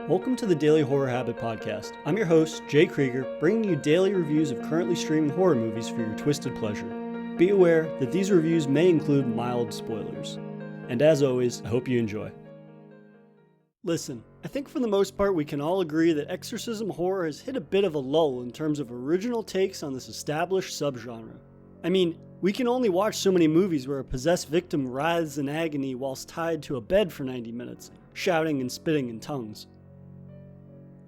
Welcome to the Daily Horror Habit Podcast. I'm your host, Jay Krieger, bringing you daily reviews of currently streaming horror movies for your twisted pleasure. Be aware that these reviews may include mild spoilers. And as always, I hope you enjoy. Listen, I think for the most part we can all agree that exorcism horror has hit a bit of a lull in terms of original takes on this established subgenre. I mean, we can only watch so many movies where a possessed victim writhes in agony whilst tied to a bed for 90 minutes, shouting and spitting in tongues.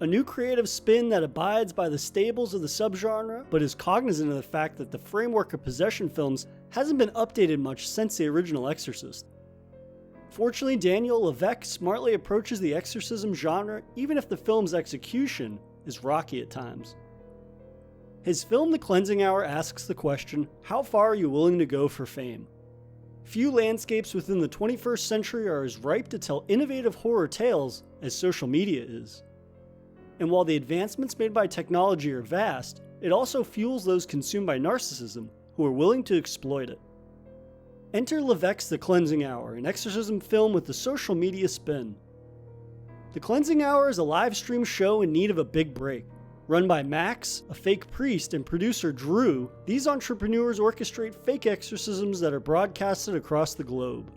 A new creative spin that abides by the stables of the subgenre, but is cognizant of the fact that the framework of possession films hasn't been updated much since the original Exorcist. Fortunately, Daniel Levesque smartly approaches the exorcism genre even if the film's execution is rocky at times. His film The Cleansing Hour asks the question, how far are you willing to go for fame? Few landscapes within the 21st century are as ripe to tell innovative horror tales as social media is. And while the advancements made by technology are vast, it also fuels those consumed by narcissism who are willing to exploit it. Enter Levesque's The Cleansing Hour, an exorcism film with the social media spin. The Cleansing Hour is a live stream show in need of a big break. Run by Max, a fake priest, and producer Drew, these entrepreneurs orchestrate fake exorcisms that are broadcasted across the globe.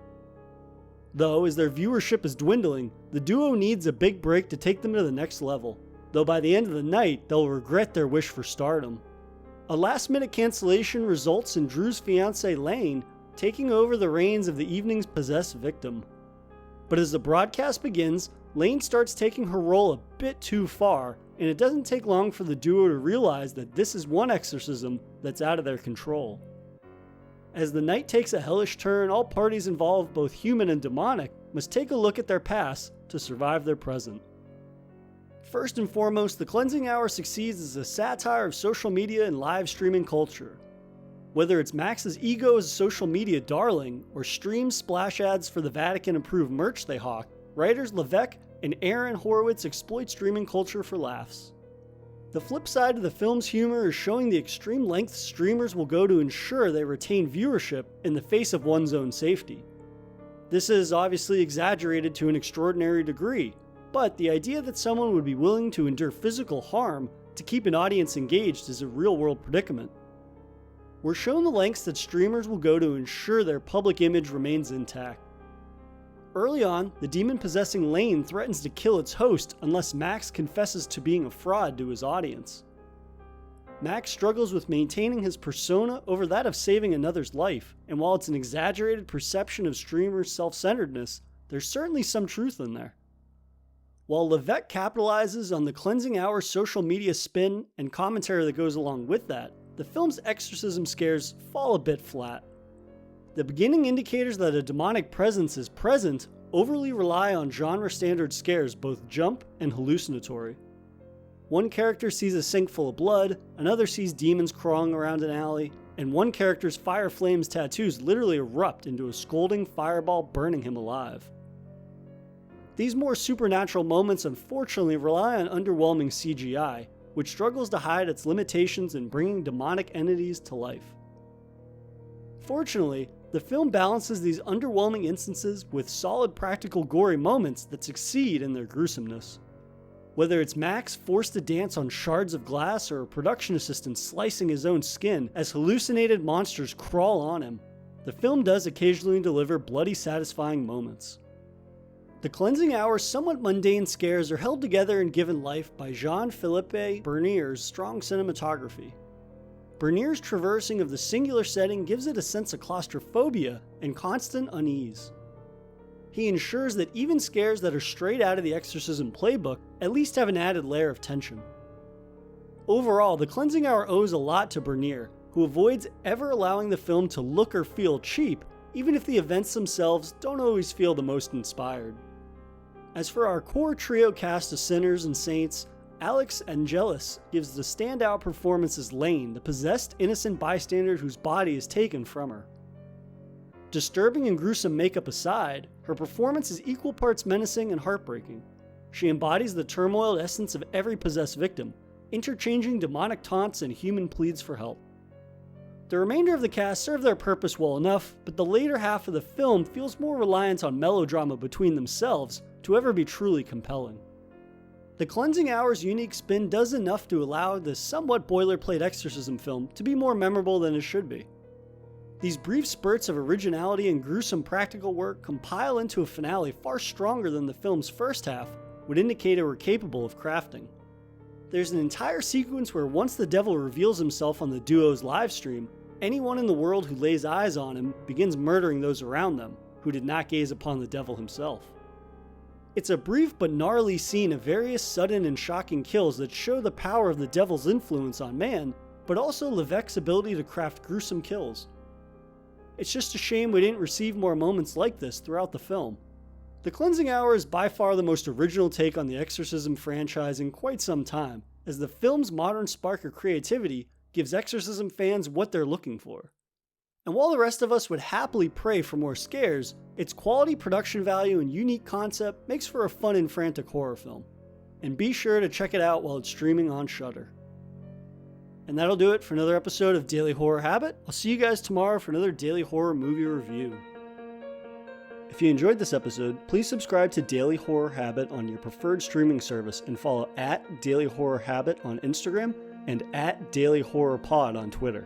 Though, as their viewership is dwindling, the duo needs a big break to take them to the next level. Though by the end of the night, they'll regret their wish for stardom. A last-minute cancellation results in Drew's fiancée Lane taking over the reins of the evening's possessed victim. But as the broadcast begins, Lane starts taking her role a bit too far, and it doesn't take long for the duo to realize that this is one exorcism that's out of their control. As the night takes a hellish turn, all parties involved, both human and demonic, must take a look at their past to survive their present. First and foremost, The Cleansing Hour succeeds as a satire of social media and live streaming culture. Whether it's Max's ego as a social media darling, or stream splash ads for the Vatican-approved merch they hawk, writers Levesque and Aaron Horowitz exploit streaming culture for laughs. The flip side of the film's humor is showing the extreme lengths streamers will go to ensure they retain viewership in the face of one's own safety. This is obviously exaggerated to an extraordinary degree, but the idea that someone would be willing to endure physical harm to keep an audience engaged is a real-world predicament. We're shown the lengths that streamers will go to ensure their public image remains intact. Early on, the demon-possessing Lane threatens to kill its host unless Max confesses to being a fraud to his audience. Max struggles with maintaining his persona over that of saving another's life, and while it's an exaggerated perception of streamers' self-centeredness, there's certainly some truth in there. While Levesque capitalizes on the Cleansing Hour social media spin and commentary that goes along with that, the film's exorcism scares fall a bit flat. The beginning indicators that a demonic presence is present overly rely on genre-standard scares, both jump and hallucinatory. One character sees a sink full of blood, another sees demons crawling around an alley, and one character's fire flames tattoos literally erupt into a scolding fireball burning him alive. These more supernatural moments unfortunately rely on underwhelming CGI, which struggles to hide its limitations in bringing demonic entities to life. Fortunately, the film balances these underwhelming instances with solid practical gory moments that succeed in their gruesomeness. Whether it's Max forced to dance on shards of glass or a production assistant slicing his own skin as hallucinated monsters crawl on him, the film does occasionally deliver bloody satisfying moments. The Cleansing Hour's somewhat mundane scares are held together and given life by Jean-Philippe Bernier's strong cinematography. Bernier's traversing of the singular setting gives it a sense of claustrophobia and constant unease. He ensures that even scares that are straight out of the exorcism playbook at least have an added layer of tension. Overall, The Cleansing Hour owes a lot to Bernier, who avoids ever allowing the film to look or feel cheap, even if the events themselves don't always feel the most inspired. As for our core trio cast of sinners and saints, Alex Angelis gives the standout performance as Lane, the possessed innocent bystander whose body is taken from her. Disturbing and gruesome makeup aside, her performance is equal parts menacing and heartbreaking. She embodies the turmoiled essence of every possessed victim, interchanging demonic taunts and human pleas for help. The remainder of the cast serve their purpose well enough, but the later half of the film feels more reliant on melodrama between themselves to ever be truly compelling. The Cleansing Hour's unique spin does enough to allow this somewhat boilerplate exorcism film to be more memorable than it should be. These brief spurts of originality and gruesome practical work compile into a finale far stronger than the film's first half would indicate it were capable of crafting. There's an entire sequence where once the devil reveals himself on the duo's livestream, anyone in the world who lays eyes on him begins murdering those around them who did not gaze upon the devil himself. It's a brief but gnarly scene of various sudden and shocking kills that show the power of the devil's influence on man, but also Levesque's ability to craft gruesome kills. It's just a shame we didn't receive more moments like this throughout the film. The Cleansing Hour is by far the most original take on the exorcism franchise in quite some time, as the film's modern spark of creativity gives exorcism fans what they're looking for. And while the rest of us would happily pray for more scares, its quality production value and unique concept makes for a fun and frantic horror film. And be sure to check it out while it's streaming on Shudder. And that'll do it for another episode of Daily Horror Habit. I'll see you guys tomorrow for another Daily Horror movie review. If you enjoyed this episode, please subscribe to Daily Horror Habit on your preferred streaming service and follow @Daily Horror Habit on Instagram and @Daily Horror Pod on Twitter.